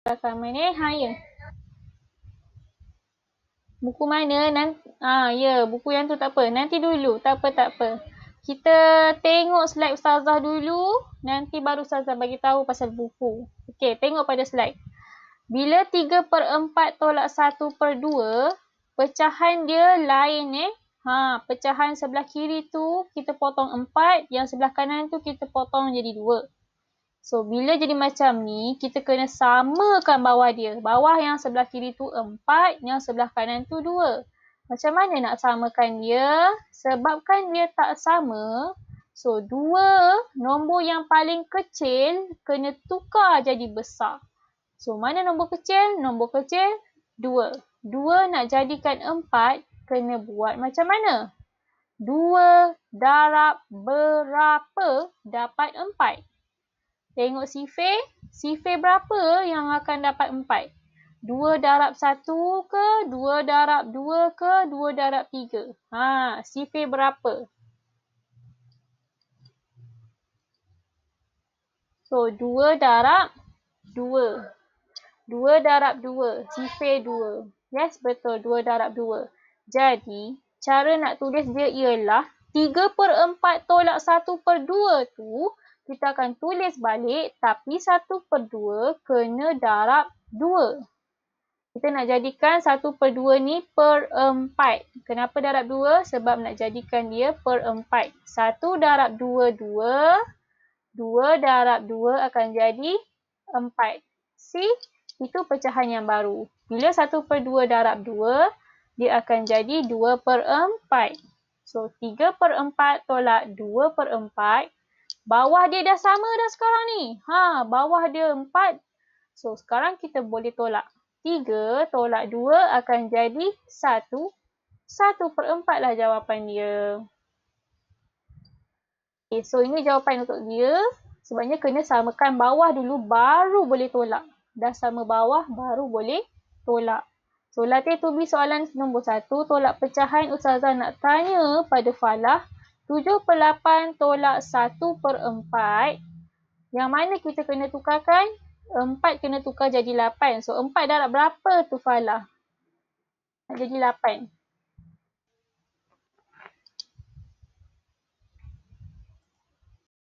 Rakaman ya. Buku mana? Ya, buku yang tu tak apa. Nanti dulu, tak apa. Kita tengok slide Ustazah dulu, nanti baru Ustazah bagi tahu pasal buku. Okey, tengok pada slide. Bila 3/4 tolak 1/2, pecahan dia lain pecahan sebelah kiri tu kita potong 4, yang sebelah kanan tu kita potong jadi 2. So, bila jadi macam ni, kita kena samakan bawah dia. Bawah yang sebelah kiri tu 4, yang sebelah kanan tu 2. Macam mana nak samakan dia? Sebabkan dia tak sama, so 2 nombor yang paling kecil kena tukar jadi besar. So, mana nombor kecil? Nombor kecil 2. 2 nak jadikan 4, kena buat macam mana? 2 darab berapa dapat 4? Tengok sifir berapa yang akan dapat 4? 2 darab 1 ke? 2 darab 2 ke? 2 darab 3? Sifir berapa? So, 2 darab 2. 2 darab 2, sifir 2. Yes, betul, 2 darab 2. Jadi, cara nak tulis dia ialah 3/4 tolak 1/2 tu, kita akan tulis balik, tapi 1/2 kena darab 2. Kita nak jadikan 1/2 ni per 4. Kenapa darab 2? Sebab nak jadikan dia per 4. 1 darab 2, 2. 2 darab 2 akan jadi 4. See? Itu pecahan yang baru. Bila 1/2 darab 2, dia akan jadi 2/4. So, 3/4 tolak 2/4. Bawah dia dah sama dah sekarang ni. Bawah dia 4. So, sekarang kita boleh tolak. 3 tolak 2 akan jadi 1. 1/4 lah jawapan dia. Okay, so ini jawapan untuk dia. Sebabnya kena samakan bawah dulu baru boleh tolak. Dah sama bawah baru boleh tolak. So, latih tubi soalan nombor 1. Tolak pecahan Ustazah nak tanya pada Falah. 7/8 tolak 1/4. Yang mana kita kena tukarkan? 4 kena tukar jadi 8. So, 4 darab berapa tu Falah? Nak jadi 8.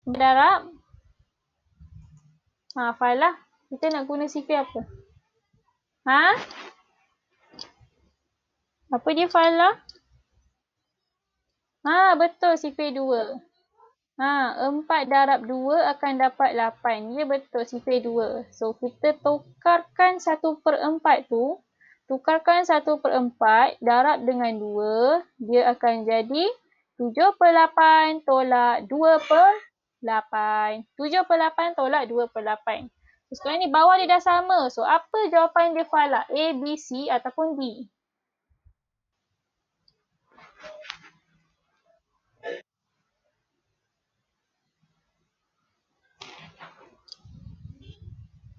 Darab? Falah. Kita nak guna sifir apa? Apa dia Falah? Betul, sifir 2. 4 darab 2 akan dapat 8. Ya, betul, sifir 2. So, kita tukarkan 1/4 tu. Tukarkan 1/4 darab dengan 2. Dia akan jadi 7/8 tolak 2/8. 7/8 tolak 2/8. So, sekarang ni bawah dia dah sama. So, apa jawapan dia Falah? A, B, C ataupun D?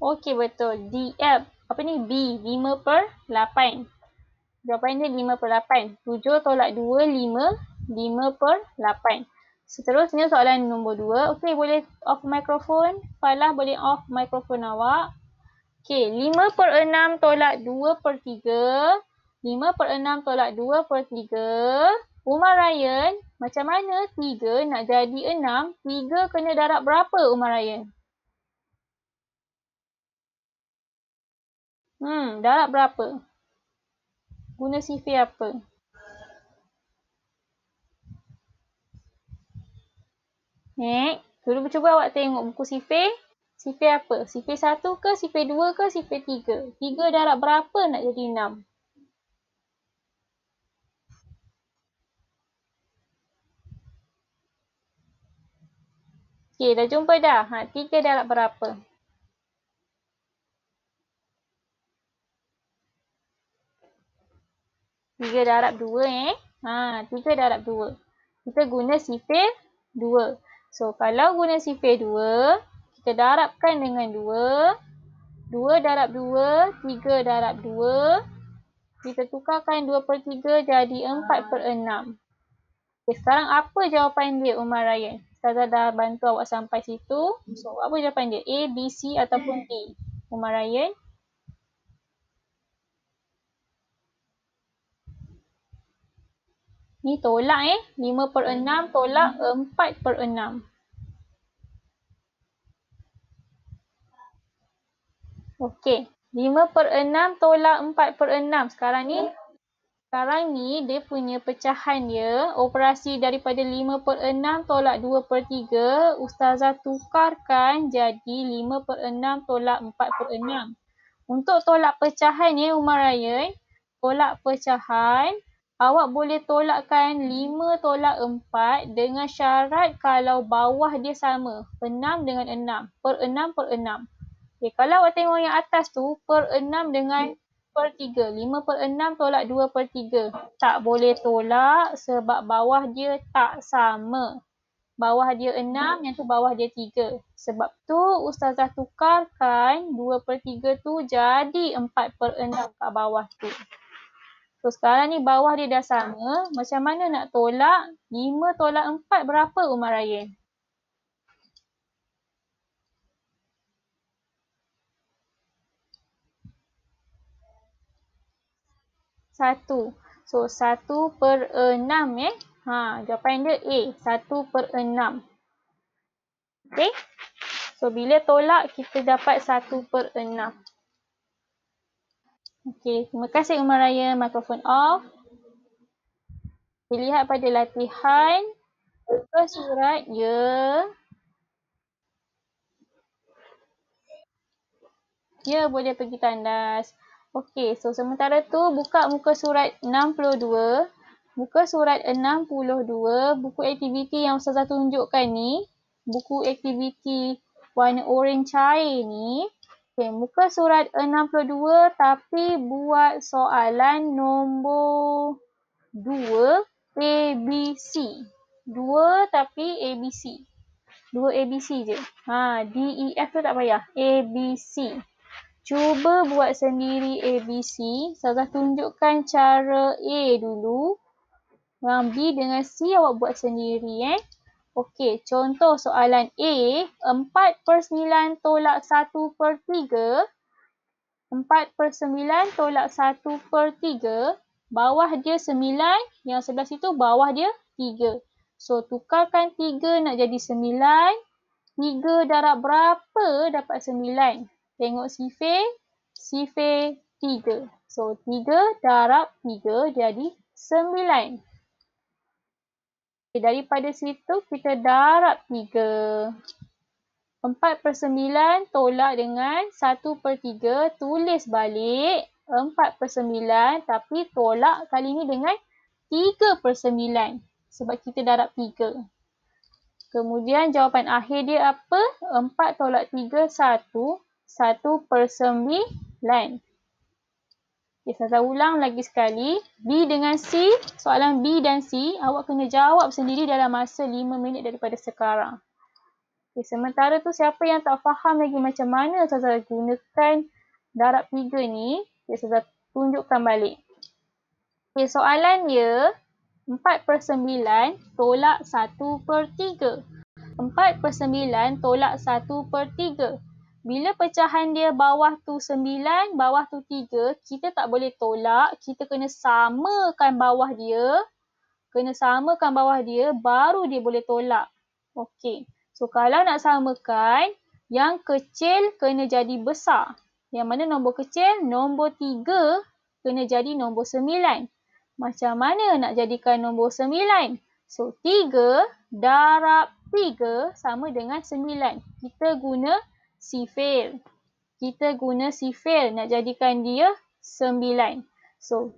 Okey, betul. D, F. Apa ni? B, 5/8. Jawapan dia 5/8. 7 tolak 2, 5. 5/8. Seterusnya soalan nombor 2. Okey, boleh off mikrofon. Falah boleh off mikrofon awak. Okey, 5/6 tolak 2/3. 5/6 tolak 2/3. Umar Ryan, macam mana 3 nak jadi 6? 3 kena darab berapa Umar Ryan? Darab berapa? Guna sifir apa? Dulu cuba awak tengok buku sifir. Sifir apa? Sifir 1 ke? Sifir 2 ke? Sifir 3? 3 darab berapa nak jadi 6? Okey, dah jumpa dah? 3 darab berapa? 3 darab 2 3 darab 2. Kita guna sifir 2. So, kalau guna sifir 2, kita darabkan dengan 2. 2 darab 2, 3 darab 2. Kita tukarkan 2/3 jadi 4/6. Okay, sekarang apa jawapan dia Umar Ryan? Ustazah dah bantu awak sampai situ. So, apa jawapan dia? A, B, C ataupun D? Umar Ryan? Ni tolak 5/6 tolak 4/6. Okey. 5/6 tolak 4/6. Sekarang ni dia punya pecahan dia, operasi daripada 5/6 tolak 2/3, Ustazah tukarkan jadi 5/6 tolak 4/6. Untuk tolak pecahan Umar Ryan, tolak pecahan, awak boleh tolakkan 5 tolak 4 dengan syarat kalau bawah dia sama, 6 dengan 6, per 6/6. Okay, kalau awak tengok yang atas tu, per 6 dengan per 3. 5/6 tolak 2/3. Tak boleh tolak sebab bawah dia tak sama. Bawah dia 6, yang tu bawah dia 3. Sebab tu Ustazah tukarkan 2/3 tu jadi 4/6 kat bawah tu. So sekarang ni bawah dia dah sama. Macam mana nak tolak? 5 tolak 4 berapa Umar Ryan? 1. So 1/6 jawapan dia A. 1/6. Okay. So bila tolak kita dapat 1/6. Okay. Terima kasih Umar Ryan. Mikrofon off. Lihat pada latihan. Buka surat ya. Ya, boleh pergi tandas. Okey, so sementara tu buka muka surat 62. Muka surat 62, buku aktiviti yang Ustazah tunjukkan ni, buku aktiviti warna oren cair ni. Okey, muka surat 62 tapi buat soalan nombor 2 ABC. 2 tapi ABC. 2 ABC je. D, E, F tu tak payah. ABC. Cuba buat sendiri ABC. Ustazah tunjukkan cara A dulu. Yang B dengan C awak buat sendiri. Okey, contoh soalan A. 4/9 tolak 1/3. 4/9 tolak 1/3. Bawah dia 9. Yang sebelah situ bawah dia 3. So, tukarkan 3 nak jadi 9. 3 darab berapa dapat 9? Tengok sifir. Sifir 3. So, 3 darab 3 jadi 9. Okay, daripada situ kita darab 3. 4/9 tolak dengan 1/3. Tulis balik 4/9 tapi tolak kali ni dengan 3/9. Sebab kita darab 3. Kemudian jawapan akhir dia apa? 4 tolak 3, 1. 1/9. Okay, saya ulang lagi sekali. B dengan C, soalan B dan C, awak kena jawab sendiri dalam masa 5 minit daripada sekarang. Okay, sementara tu siapa yang tak faham lagi macam mana saya gunakan darab 3 ni, saya tunjukkan balik. Okay, soalan dia 4/9 tolak 1/3. 4/9 tolak 1/3. Bila pecahan dia bawah tu 9, bawah tu 3, kita tak boleh tolak. Kita kena samakan bawah dia. Baru dia boleh tolak. Okey. So, kalau nak samakan, yang kecil kena jadi besar. Yang mana nombor kecil? Nombor 3 kena jadi nombor 9. Macam mana nak jadikan nombor 9? So, 3 darab 3 sama dengan 9. Kita guna sifir. Nak jadikan dia 9. So,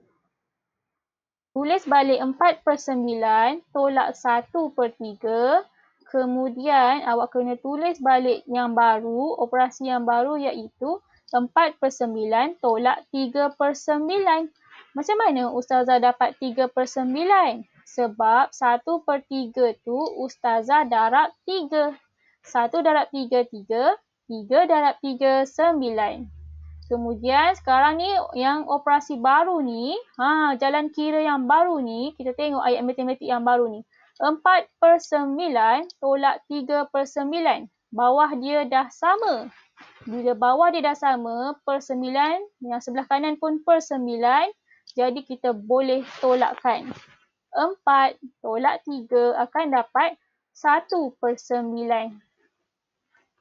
tulis balik 4/9 tolak 1/3. Kemudian, awak kena tulis balik yang baru, operasi yang baru iaitu 4/9 tolak 3/9. Macam mana Ustazah dapat 3/9? Sebab 1/3 tu Ustazah darab 3. 1 darab 3, 3. 3 darab 3, 9. Kemudian sekarang ni yang operasi baru ni, jalan kira yang baru ni, kita tengok ayat matematik yang baru ni. 4/9 tolak 3/9. Bawah dia dah sama. Bila bawah dia dah sama, per 9, yang sebelah kanan pun per 9, jadi kita boleh tolakkan. 4 tolak 3 akan dapat 1/9.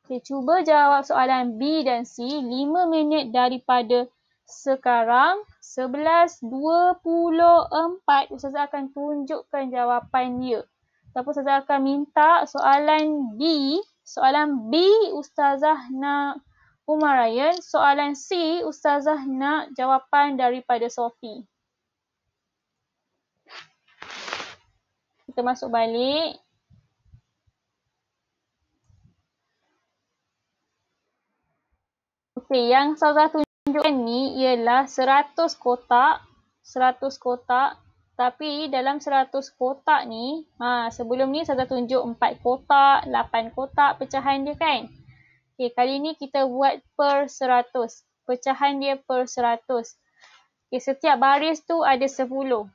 Okay, cuba jawab soalan B dan C 5 minit daripada sekarang 11:24. Ustazah akan tunjukkan jawapan dia. Tapi Ustazah akan minta soalan B. Soalan B Ustazah nak Umar Ryan. Soalan C Ustazah nak jawapan daripada Sophie. Kita masuk balik. Okey, yang Ustazah tunjukkan ni ialah 100 kotak. 100 kotak. Tapi dalam 100 kotak ni, sebelum ni Ustazah tunjuk 4 kotak, 8 kotak pecahan dia kan. Okey, kali ni kita buat per 100. Pecahan dia per 100. Okey, setiap baris tu ada 10.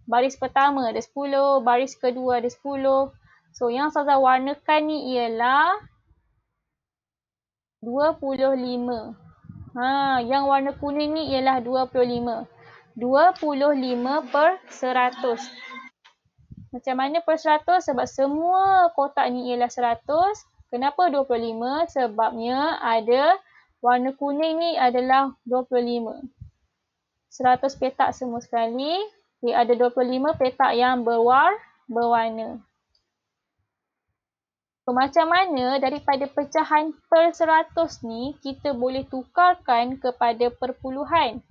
Baris pertama ada 10, baris kedua ada 10. So, yang Ustazah warnakan ni ialah 25. Yang warna kuning ni ialah 25. 25 per 100. Macam mana per 100? Sebab semua kotak ni ialah 100. Kenapa 25? Sebabnya ada warna kuning ni adalah 25. 100 petak semua sekali. Dia ada 25 petak yang berwarna. So, macam mana daripada pecahan per 100 ni kita boleh tukarkan kepada perpuluhan?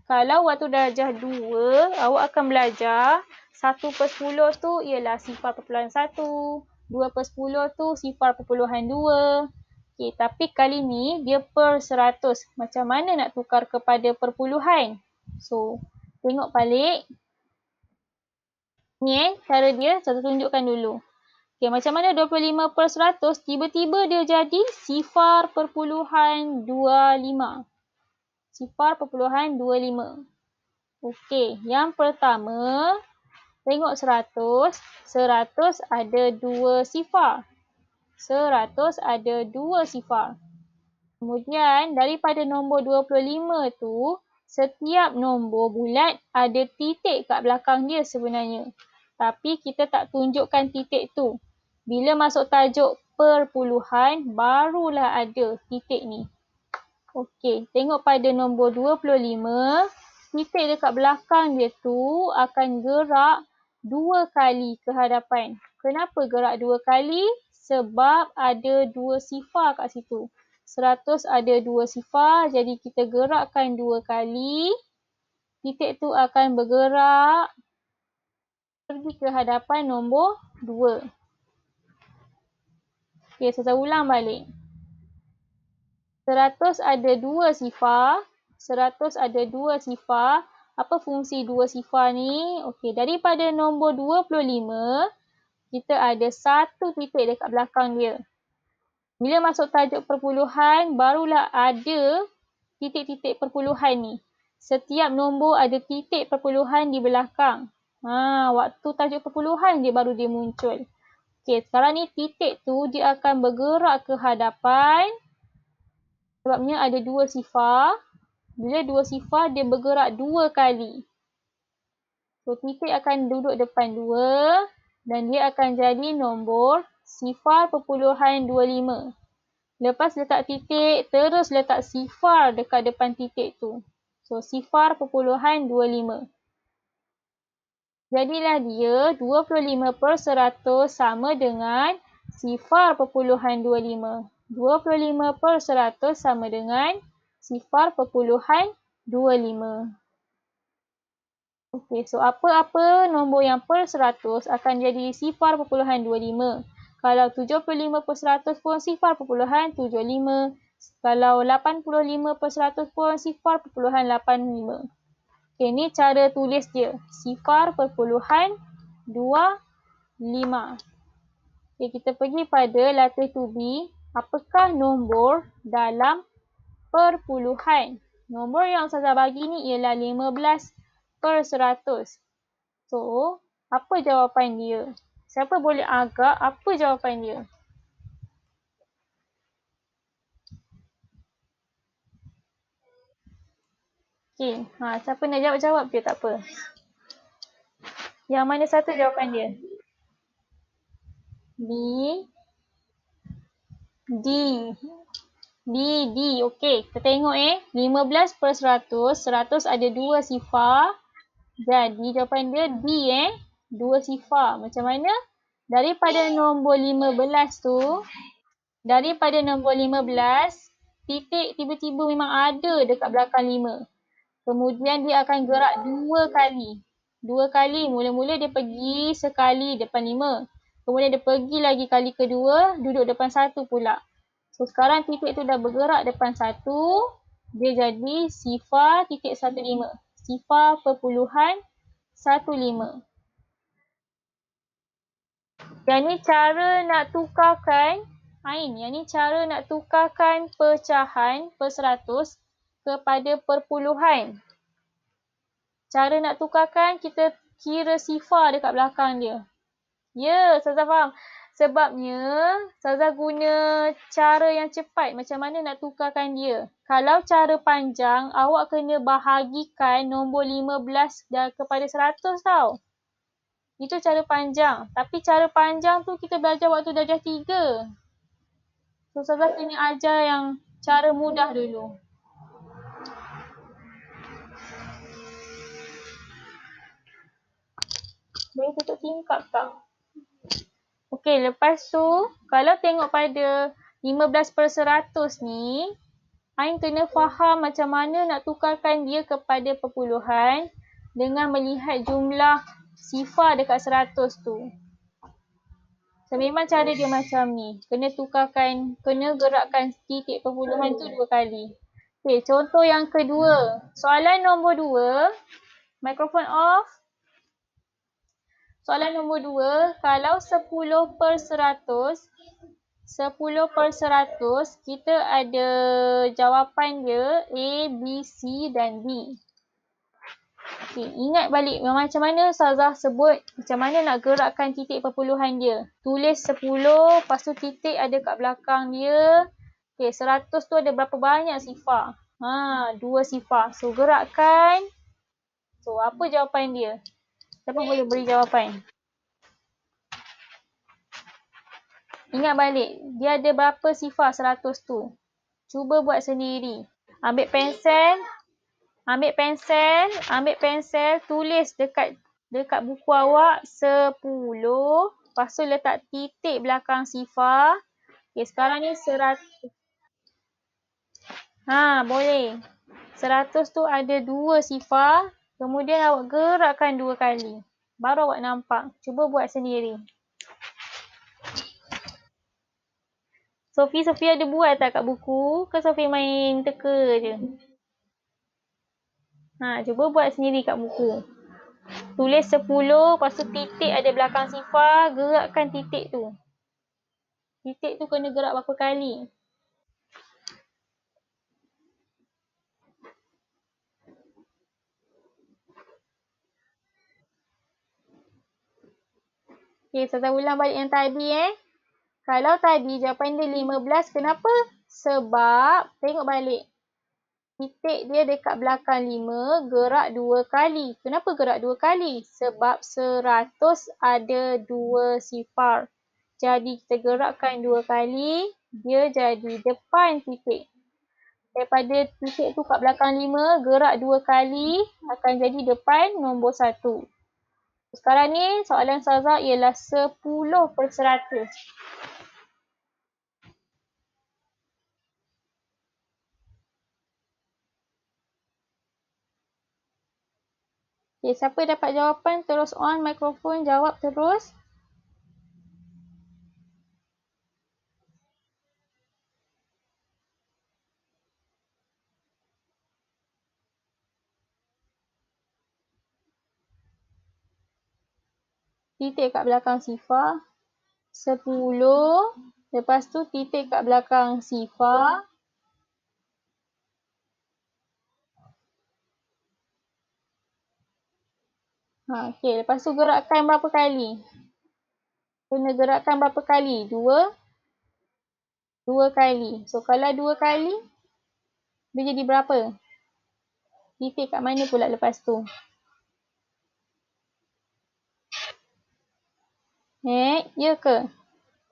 Kalau waktu darjah 2, awak akan belajar 1/10 tu ialah 0.1, 2/10 tu 0.2. Okay, tapi kali ni dia per 100. Macam mana nak tukar kepada perpuluhan? So, tengok balik. Ni cara dia, saya tunjukkan dulu. Okay, macam mana 25 per 100, tiba-tiba dia jadi 0.25. 0.25. Okey, yang pertama, tengok 100. 100 ada 2 sifar. 100 ada 2 sifar. Kemudian, daripada nombor 25 tu, setiap nombor bulat ada titik kat belakang dia sebenarnya. Tapi kita tak tunjukkan titik tu. Bila masuk tajuk perpuluhan, barulah ada titik ni. Okey, tengok pada nombor 25, titik dekat belakang dia tu akan gerak 2 kali ke hadapan. Kenapa gerak 2 kali? Sebab ada 2 sifar kat situ. 100 ada 2 sifar, jadi kita gerakkan 2 kali. Titik tu akan bergerak pergi ke hadapan nombor 2. Okey, saya ulang balik. 100 ada 2 sifar. 100 ada 2 sifar. Apa fungsi 2 sifar ni? Okey, daripada nombor 25, kita ada 1 titik dekat belakang dia. Bila masuk tajuk perpuluhan, barulah ada titik-titik perpuluhan ni. Setiap nombor ada titik perpuluhan di belakang. Waktu tajuk perpuluhan dia baru dia muncul. Okey, sekarang ni titik tu dia akan bergerak ke hadapan. Sebabnya ada 2 sifar. Bila 2 sifar, dia bergerak 2 kali. So, titik akan duduk depan 2 dan dia akan jadi nombor 0.25. Lepas letak titik, terus letak sifar dekat depan titik tu. So, 0.25. Jadilah dia 25 per 100 sama dengan 0.25. 25 per 100 sama dengan 0.25. Okey, so apa-apa nombor yang per 100 akan jadi 0.25. Kalau 75 per 100 pun 0.75. Kalau 85 per 100 pun 0.85. Okey, ni cara tulis dia. 0.25. Okey, kita pergi pada latih to be. Apakah nombor dalam perpuluhan? Nombor yang Ustazah bagi ni ialah 15 per 100. So, apa jawapan dia? Siapa boleh agak apa jawapan dia? Okey, siapa nak jawab-jawab je tak apa. Yang mana satu jawapan dia? B, D. D. Okey, kita tengok 15/100. 100 ada 2 sifar. Jadi jawapan dia D 2 sifar. Macam mana? Daripada nombor 15 tu, daripada nombor 15, titik tiba-tiba memang ada dekat belakang 5. Kemudian dia akan gerak 2 kali. 2 kali. Mula-mula dia pergi sekali depan 5. Kemudian dia pergi lagi kali kedua, duduk depan 1 pula. So sekarang titik tu dah bergerak depan 1. Dia jadi sifar titik 15. Sifar perpuluhan 15. Yang ni cara nak tukarkan Ain. Yang ni cara nak tukarkan pecahan per 100 kepada perpuluhan. Cara nak tukarkan, kita kira sifar dekat belakang dia. Ya, Ustazah faham. Sebabnya, Ustazah guna cara yang cepat. Macam mana nak tukarkan dia. Kalau cara panjang, awak kena bahagikan nombor 15 kepada 100 tau. Itu cara panjang. Tapi cara panjang tu kita belajar waktu darjah 3. So, Ustazah kena ajar yang cara mudah dulu. Boleh tutup tingkap tak? Okey, lepas tu, kalau tengok pada 15/100 ni, Ain kena faham macam mana nak tukarkan dia kepada perpuluhan dengan melihat jumlah sifar dekat 100 tu. So, memang cara dia macam ni. Kena tukarkan, kena gerakkan titik perpuluhan tu 2 kali. Okey, contoh yang kedua. Soalan nombor 2. Mikrofon off. Soalan nombor 2. Kalau 10/100, 10/100, kita ada jawapan dia A, B, C dan D. Okay, ingat balik macam mana Ustazah sebut macam mana nak gerakkan titik perpuluhan dia. Tulis 10, lepas tu titik ada kat belakang dia. Okay, 100 tu ada berapa banyak sifar? 2 sifar. So, gerakkan. So, apa jawapan dia? Siapa boleh beri jawapan? Ingat balik, dia ada berapa sifar 100 tu? Cuba buat sendiri. Ambil pensel, tulis dekat buku awak 10. Lepas tu letak titik belakang sifar. Okay, sekarang ni 100. Boleh. 100 tu ada 2 sifar. Kemudian awak gerakkan 2 kali. Baru awak nampak. Cuba buat sendiri. Sophie ada buat tak kat buku? Ke Sophie main teka je? Cuba buat sendiri kat buku. Tulis 10, lepas tu titik ada belakang sifar, gerakkan titik tu. Titik tu kena gerak berapa kali? Okay, saya ulang balik yang tadi Kalau tadi jawapan dia 15, kenapa? Sebab, tengok balik. Titik dia dekat belakang 5, gerak 2 kali. Kenapa gerak 2 kali? Sebab 100 ada 2 sifar. Jadi, kita gerakkan 2 kali, dia jadi depan titik. Daripada titik tu kat belakang 5, gerak 2 kali, akan jadi depan nombor 1. Sekarang ni, soalan Ustazah ialah 10/100. Okay, siapa dapat jawapan, terus on mikrofon, jawab terus. Titik kat belakang sifar. 10. Lepas tu titik kat belakang sifar. Okay, lepas tu gerakkan berapa kali? Kena gerakkan berapa kali? 2 kali. So, kalau 2 kali, dia jadi berapa? Titik kat mana pula lepas tu? Ya ke?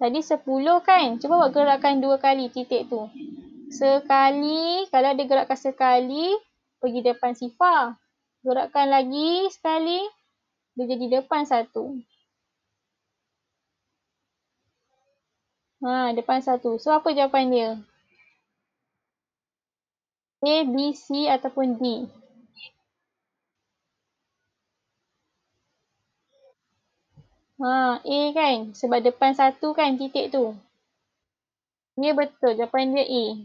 Tadi 10 kan? Cuba buat gerakan 2 kali titik tu. Sekali, kalau ada gerakan sekali, pergi depan sifar. Gerakkan lagi sekali, dia jadi depan 1. Depan 1. So, apa jawapan dia? A, B, C ataupun D? A kan? Sebab depan 1 kan titik tu. Ya betul, jawapan dia A.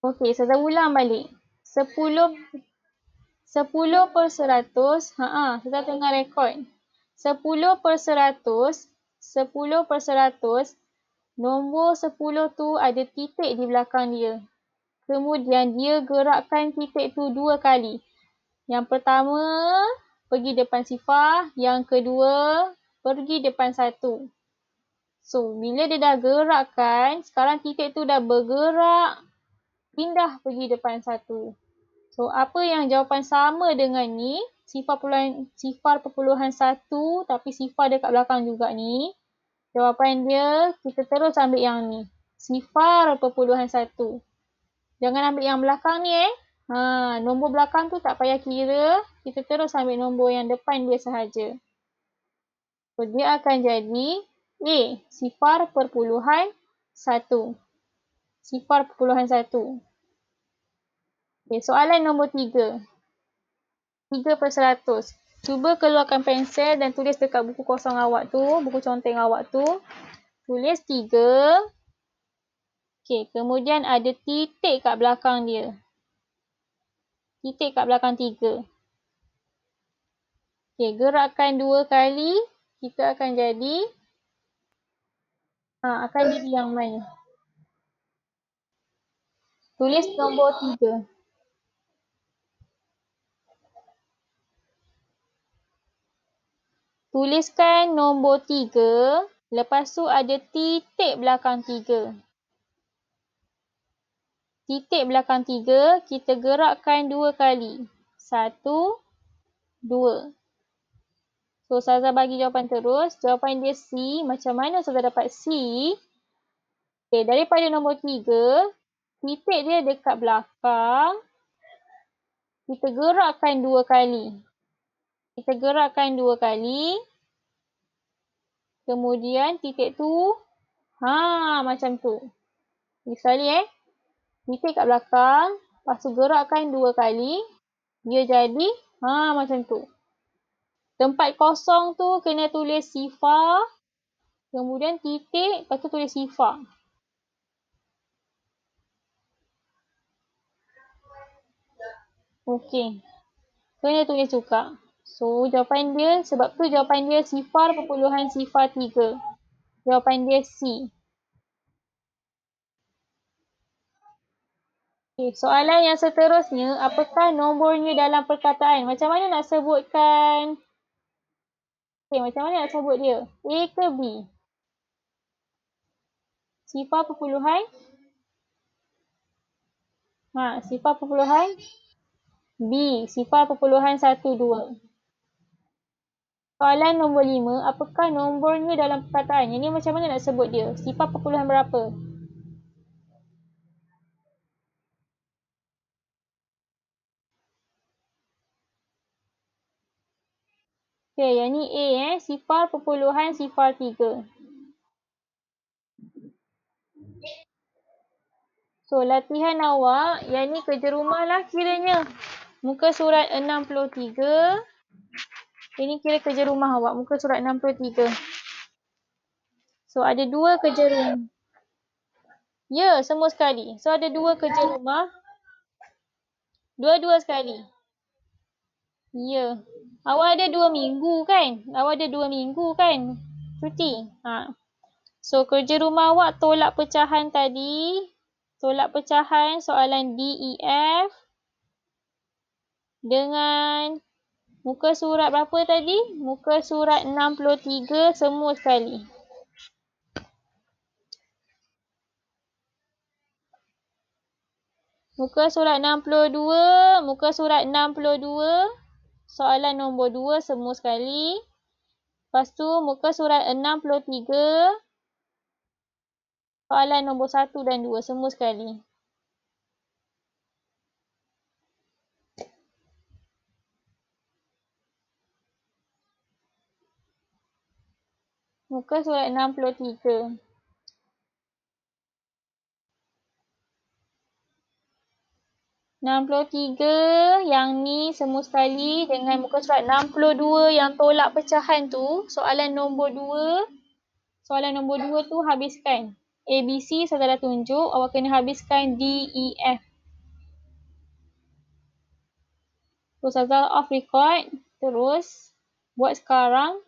Okey, saya ulang balik. 10 per 100, kita tengah rekod. 10 per 100, 10 per 100, nombor 10 tu ada titik di belakang dia. Kemudian dia gerakkan titik tu 2 kali. Yang pertama, pergi depan sifar. Yang kedua, pergi depan 1. So, bila dia dah gerakkan, sekarang titik tu dah bergerak, pindah pergi depan 1. So, apa yang jawapan sama dengan ni, sifar perpuluhan 1, tapi sifar dekat belakang juga ni. Jawapan dia, kita terus ambil yang ni. Sifar perpuluhan 1. Jangan ambil yang belakang ni nombor belakang tu tak payah kira. Kita terus ambil nombor yang depan dia sahaja. So, dia akan jadi A, sifar perpuluhan 1. Sifar perpuluhan 1. Okay, soalan nombor 3. 3/100. Cuba keluarkan pensel dan tulis dekat buku kosong awak tu, buku conteng awak tu. Tulis 3. Okey, kemudian ada titik kat belakang dia. Titik kat belakang 3. Okey, gerakkan 2 kali, kita akan jadi yang mana? Tulis nombor 3. Tuliskan nombor 3. Lepas tu ada titik belakang 3. Titik belakang 3, kita gerakkan 2 kali. 1, 2. So, Ustazah bagi jawapan terus. Jawapan dia C. Macam mana Ustazah dapat C? Okay, daripada nombor 3, titik dia dekat belakang. Kita gerakkan 2 kali. Kemudian titik tu, macam tu. Sekali titik kat belakang. Lepas tu gerakkan 2 kali. Dia jadi, macam tu. Tempat kosong tu kena tulis sifar. Kemudian titik, lepas tu tulis sifar. Okey. Kena tulis juga. So, jawapan dia, sebab tu jawapan dia sifar perpuluhan sifar 3. Jawapan dia C. Okay, soalan yang seterusnya, apakah nombornya dalam perkataan? Macam mana nak sebutkan? Macam mana nak sebut dia? A ke B? Sifar perpuluhan? Sifar perpuluhan? B. Sifar perpuluhan 1, 2. Soalan nombor 5, apakah nombornya dalam perkataan? Yang ni macam mana nak sebut dia? Sifar perpuluhan berapa? Okay, yang ni A sifar perpuluhan sifar 3. So, latihan awak, yang ni kerja rumah lah kiranya. Muka surat 63. Ini kira kerja rumah awak, muka surat 63. So, ada 2 kerja rumah. Ya, semua sekali. So, ada 2 kerja rumah. Dua-dua sekali. Ya. Awak ada 2 minggu kan? Cuti. So, kerja rumah awak tolak pecahan tadi. Tolak pecahan soalan D, E, F. Dengan muka surat berapa tadi? Muka surat 63 semua sekali. Muka surat 62. Muka surat 62. Soalan nombor 2 semua sekali. Lepas tu muka surat 63. Soalan nombor 1 dan 2 semua sekali. Muka surat 63. 63 yang ni semua sekali dengan muka surat 62 yang tolak pecahan tu. Soalan nombor 2. Soalan nombor 2 tu habiskan. ABC saya dah tunjuk. Awak kena habiskan D, E, F. Ustazah off record. Terus buat sekarang.